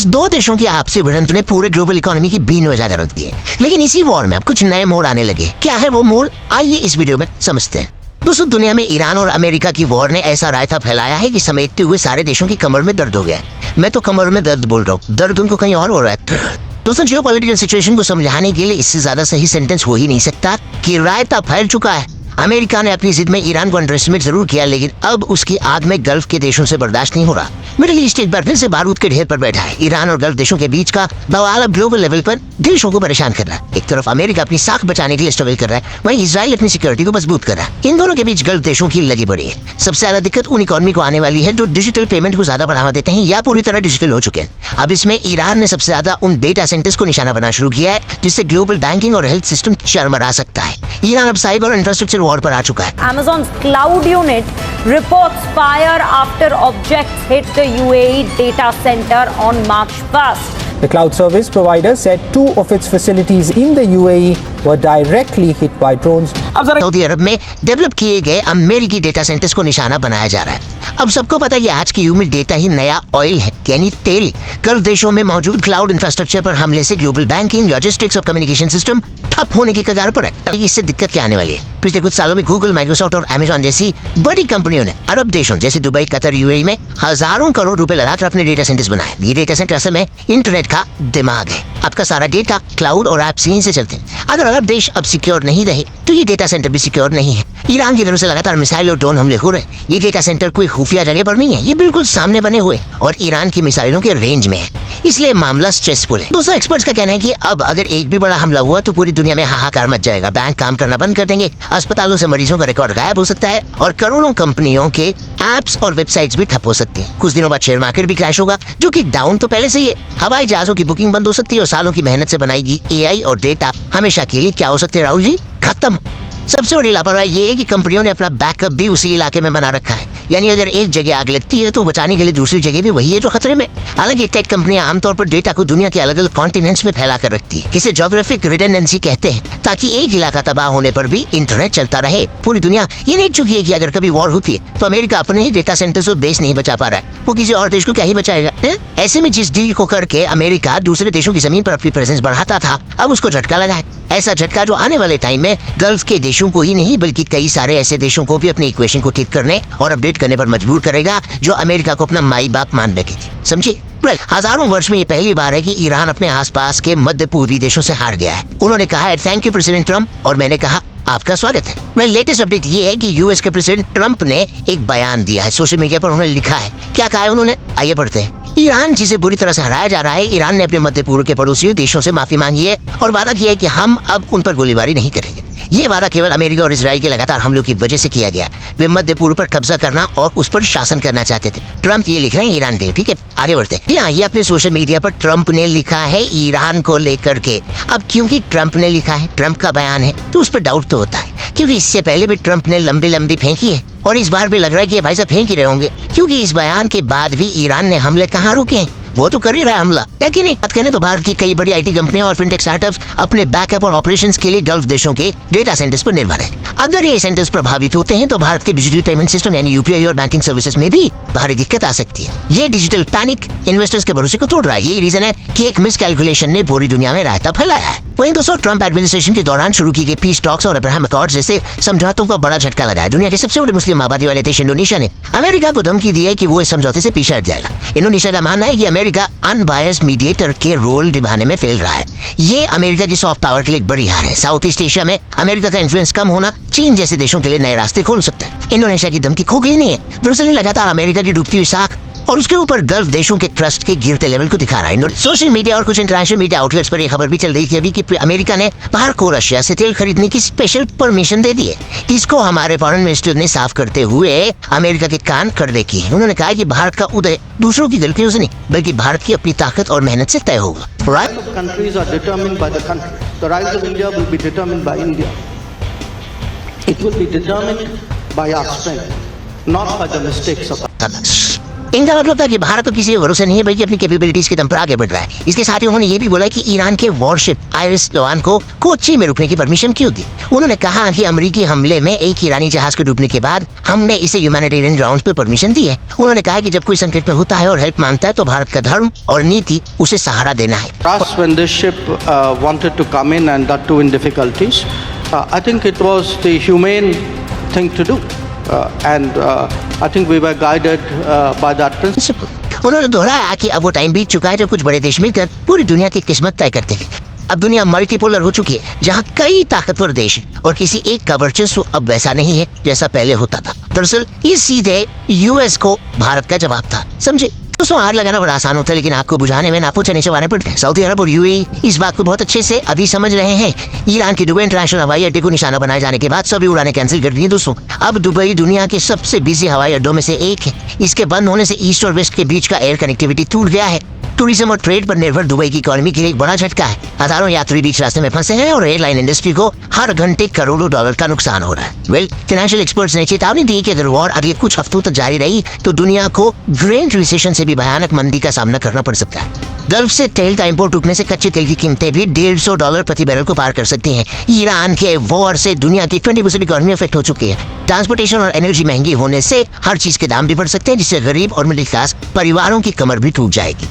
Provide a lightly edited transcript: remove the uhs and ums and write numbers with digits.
दो देशों की आपसी भिड़ंत ने पूरे ग्लोबल इकोनॉमी की बीन बजा कर रख दी है। लेकिन इसी वॉर में अब कुछ नए मोड़ आने लगे। क्या है वो मोड़, आइए इस वीडियो में समझते हैं। दोस्तों, दुनिया में ईरान और अमेरिका की वॉर ने ऐसा रायता फैलाया है कि समेटते हुए सारे देशों की कमर में दर्द हो गया है। मैं तो कमर में दर्द बोल रहा हूँ, दर्द उनको कहीं और हो रहा है। दोस्तों, जियोपॉलिटिकल सिचुएशन को समझाने के लिए इससे ज्यादा सही सेंटेंस हो ही नहीं सकता कि रायता फैल चुका है। अमेरिका ने अपनी जिद में ईरान को अंडरएस्टिमेट जरूर किया, लेकिन अब उसकी आग में गल्फ के देशों से बर्दाश्त नहीं हो रहा। मिडिल ईस्ट एक बार फिर से बारूद के ढेर पर बैठा है। ईरान और गल्फ देशों के बीच का बवाल अब ग्लोबल लेवल पर देशों को परेशान कर रहा है। एक तरफ अमेरिका अपनी साख बचाने के लिए स्ट्रगल कर रहा है, वहीं इजराइल अपनी सिक्योरिटी को मजबूत कर रहा है। इन दोनों के बीच गल्फ देशों की लगी बड़ी है। सबसे ज्यादा दिक्कत उन इकोनॉमी को आने वाली है जो डिजिटल पेमेंट को ज्यादा बढ़ावा देते हैं या पूरी तरह डिजिटल हो चुके हैं। अब इसमें ईरान ने सबसे ज्यादा उन डेटा सेंटर्स को निशाना बनाना शुरू किया है, जिससे ग्लोबल बैंकिंग और हेल्थ सिस्टम चरमरा सकता है। ईरान अब साइबर और इंफ्रास्ट्रक्चर वॉर पर आ चुका है। Amazon's cloud unit reports fire after objects hit the UAE data center on March 1st. The cloud service provider said 2 of its facilities in the UAE were directly hit by drones. Saudi Arab में develop किए गए अमेरिकी data centres को निशाना बनाया जा रहा है। अब सबको पता है कि आज के युग में डेटा ही नया ऑयल है, यानी तेल। गल्फ देशों में मौजूद क्लाउड इंफ्रास्ट्रक्चर पर हमले से ग्लोबल बैंकिंग, लॉजिस्टिक्स और कम्युनिकेशन सिस्टम ठप होने की कगार पर है। इससे दिक्कत क्या आने वाली है? पिछले कुछ सालों में गूगल, माइक्रोसॉफ्ट और अमेजॉन जैसी बड़ी कंपनियों ने अरब देशों जैसे दुबई, कतर, यूएई में हजारों करोड़ रुपए लगाकर अपने डेटा सेंटर्स बनाए। ये डेटा सेंटर असल में इंटरनेट का दिमाग है। आपका सारा डेटा, क्लाउड और ऐप्स यहीं से चलते हैं। अगर अरब देश अब सिक्योर नहीं रहे तो ये डेटा सेंटर भी सिक्योर नहीं है। ईरान की तरफ से लगातार मिसाइल और ड्रोन हमले हो रहे हैं। ये डेटा सेंटर कोई खुफिया जगह पर नहीं है, ये बिल्कुल सामने बने हुए और ईरान की मिसाइलों के रेंज में है, इसलिए मामला स्ट्रेसफुल है। दोस्तों, एक्सपर्ट्स का कहना है कि अब अगर एक भी बड़ा हमला हुआ तो पूरी दुनिया में हाहाकार मच जाएगा। बैंक काम करना बंद कर देंगे, अस्पतालों से मरीजों का रिकॉर्ड गायब हो सकता है और करोड़ों कंपनियों के एप्स और वेबसाइट्स भी ठप हो सकती हैं। कुछ दिनों बाद शेयर मार्केट भी क्रैश होगा, जो कि डाउन तो पहले से ही है। हवाई जहाजों की बुकिंग बंद हो सकती है और सालों की मेहनत से बनाएगी एआई और डेटा हमेशा के लिए क्या हो सकते हैं राहुल जी? खत्म। सबसे बड़ी लापरवाही ये है कि कंपनियों ने अपना बैकअप भी उसी इलाके में बना रखा है, यानी अगर एक जगह आग लगती है तो बचाने के लिए दूसरी जगह भी वही है जो खतरे में। हालांकि टेक कंपनियां आमतौर पर डेटा को दुनिया के अलग अलग कॉन्टिनेंट्स में फैला कर रखती है। इसे ज्योग्राफिक रिडंडेंसी कहते हैं, ताकि एक इलाका तबाह होने पर भी इंटरनेट चलता रहे। पूरी दुनिया ये नहीं चुकी है कि अगर कभी वॉर होती है तो अमेरिका अपने ही डेटा सेंटर्स और बेस नहीं बचा पा रहा है, वो किसी और देश को क्या ही बचाएगा? ऐसे में जिस डील को करके अमेरिका दूसरे देशों की जमीन पर अपनी प्रेजेंस बढ़ाता था, अब उसको झटका लगा है। ऐसा झटका जो आने वाले टाइम में गल्फ के देशों को ही नहीं बल्कि कई सारे ऐसे देशों को भी अपनी इक्वेशन को ठीक करने और अपडेट करने पर मजबूर करेगा जो अमेरिका को अपना माई बाप मान बैठे थे। समझिए, हजारों वर्ष में ये पहली बार है कि ईरान अपने आसपास के मध्य पूर्वी देशों से हार गया है। उन्होंने कहा है थैंक यू प्रेसिडेंट ट्रम्प, और मैंने कहा आपका स्वागत है। लेटेस्ट अपडेट ये है कि यूएस के प्रेसिडेंट ट्रम्प ने एक बयान दिया है, सोशल मीडिया पर उन्होंने लिखा है। क्या कहा है उन्होंने, आइए पढ़ते हैं। ईरान जिसे बुरी तरह से हराया जा रहा है, ईरान ने अपने मध्य पूर्व के पड़ोसी देशों से माफी मांगी है और वादा किया है कि हम अब उन पर गोलीबारी नहीं करेंगे। ये वादा केवल अमेरिका और इजराइल के लगातार हमलों की वजह से किया गया। वे मध्य पूर्व पर कब्जा करना और उस पर शासन करना चाहते थे। ट्रम्प ये लिख रहे हैं ईरान पे, ठीक है, आगे बढ़ते हैं। ये अपने सोशल मीडिया पर ट्रम्प ने लिखा है ईरान को लेकर के। अब क्योंकि ट्रम्प ने लिखा है, ट्रम्प का बयान है, तो उस पर डाउट तो होता है, क्योंकि इससे पहले भी ट्रम्प ने लंबी फेंकी है और इस बार भी लग रहा है कि भाई साहब फेंक ही रहे होंगे, क्योंकि इस बयान के बाद भी ईरान ने हमले कहाँ रुके हैं? वो तो कर ही रहा है हमला, लेकिन एक बात कहने तो भारत की कई बड़ी आईटी कंपनियां और फिनटेक स्टार्टअप्स अपने बैकअप और ऑपरेशंस के लिए गल्फ देशों के डेटा सेंटर्स पर निर्भर है। अगर ये सेंटर्स प्रभावित होते हैं तो भारत के डिजिटल पेमेंट सिस्टम यानी यूपीआई और बैंकिंग सर्विसेज में भी भारी दिक्कत आ सकती है। ये डिजिटल पैनिक इन्वेस्टर्स के भरोसे को तोड़ रहा है। यही रीजन है कि एक मिसकैलकुलेशन ने पूरी दुनिया में रायता फैलाया है। वहीं दोस्तों, ट्रम्प एडमिनिस्ट्रेशन के दौरान शुरू की गई पीस टॉक्स और अब्राहम अकॉर्ड जैसे समझौतों का बड़ा झटका लगा है। दुनिया के सबसे बड़े मुस्लिम आबादी वाले देश इंडोनेशिया ने अमेरिका को धमकी दी है कि वो इस समझौते से पीछे हट जाएगा। इंडोनेशिया का मानना है कि अमेरिका अनबायस्ड मीडिएटर के रोल निभाने में फेल रहा है। ये अमेरिका की सॉफ्ट पावर के लिए एक बड़ी हार है। साउथ ईस्ट एशिया में अमेरिका का इन्फ्लुएंस कम होना चीन जैसे देशों के लिए नए रास्ते खोल सकता है। इंडोनेशिया की धमकी खो गई नहीं है, दरअसल लगातार अमेरिका की डूबती हुई साख और उसके ऊपर गल्फ देशों के ट्रस्ट के गिरते लेवल को दिखा रहा है। सोशल मीडिया और कुछ इंटरनेशनल मीडिया आउटलेट्स पर यह खबर भी चल रही थी अभी कि अमेरिका ने भारत को रशिया से तेल खरीदने की स्पेशल परमिशन दे दी है। इसको हमारे फॉरेन मिनिस्टर ने साफ करते हुए अमेरिका के कान खड़े किए। उन्होंने कहा कि भारत का उदय दूसरों की गलतियों से नहीं बल्कि भारत की अपनी ताकत और मेहनत से तय होगा। Countries are determined by the country. The rise of India will be determined by India. It will be determined by our strength, not by the mistakes of others. इनका मतलब था कि भारत तो किसी के भरोसे नहीं है बल्कि अपनी कैपेबिलिटीज के दम पर आगे बढ़ रहा है। इसके साथ ही उन्होंने ये भी बोला कि ईरान के वॉरशिप आयरिस लोआन को कोच्चि में रुकने की परमिशन क्यों दी। उन्होंने कहा कि अमेरिकी हमले में एक ईरानी जहाज के डूबने के बाद हमने इसे ह्यूमैनिटेरियन ग्राउंड्स पर परमिशन दी है। उन्होंने कहा कि जब कोई संकट में होता है और हेल्प मांगता है तो भारत का धर्म और नीति उसे सहारा देना है। Us, when this ship wanted to come in and that too in difficulties, I think it was the humane thing to do. And I think we were guided by that principle. उन्होंने दोहराया कि अब वो time बीत चुका है जब कुछ बड़े देश मिलकर पूरी दुनिया की किस्मत तय करते हैं। अब दुनिया मल्टीपोलर हो चुकी है जहाँ कई ताकतवर देश हैं और किसी एक का वर्चस्व अब वैसा नहीं है जैसा पहले होता था। दरअसल ये सीधे यूएस को भारत का जवाब था, समझे। दोस्तों आग लगाना बड़ा आसान होता है लेकिन आग को बुझाने में नापो चने चबाने पड़ते हैं। सऊदी अरब और यूएई इस बात को बहुत अच्छे से अभी समझ रहे हैं। ईरान के दुबई इंटरनेशनल हवाई अड्डे को निशाना बनाए जाने के बाद सभी उड़ानें कैंसिल कर दी हैं दोस्तों। अब दुबई दुनिया के सबसे बिजी हवाई अड्डों में से एक है। इसके बंद होने से ईस्ट और वेस्ट के बीच का एयर कनेक्टिविटी टूट गया है। टूरिज्म और ट्रेड पर निर्भर दुबई की इकोनॉमी के लिए एक बड़ा झटका है। हजारों यात्री बीच रास्ते में फंसे हैं और एयरलाइन इंडस्ट्री को हर घंटे करोड़ों डॉलर का नुकसान हो रहा है। फाइनेंशियल एक्सपर्ट्स ने चेतावनी दी कि अगर वॉर अगले कुछ हफ्तों तक जारी रही तो दुनिया को ग्रेट रिसेशन से भी भयानक मंदी का सामना करना पड़ सकता है। गल्फ से तेल का इंपोर्ट रुकने से कच्चे तेल की कीमतें भी $150 प्रति बैरल को पार कर सकती हैं। ईरान के वॉर से दुनिया की 20% इकोनॉमी अफेक्ट हो चुकी है। ट्रांसपोर्टेशन और एनर्जी महंगी होने से हर चीज के दाम भी बढ़ सकते हैं जिससे गरीब और मिडिल क्लास परिवारों की कमर भी टूट जाएगी।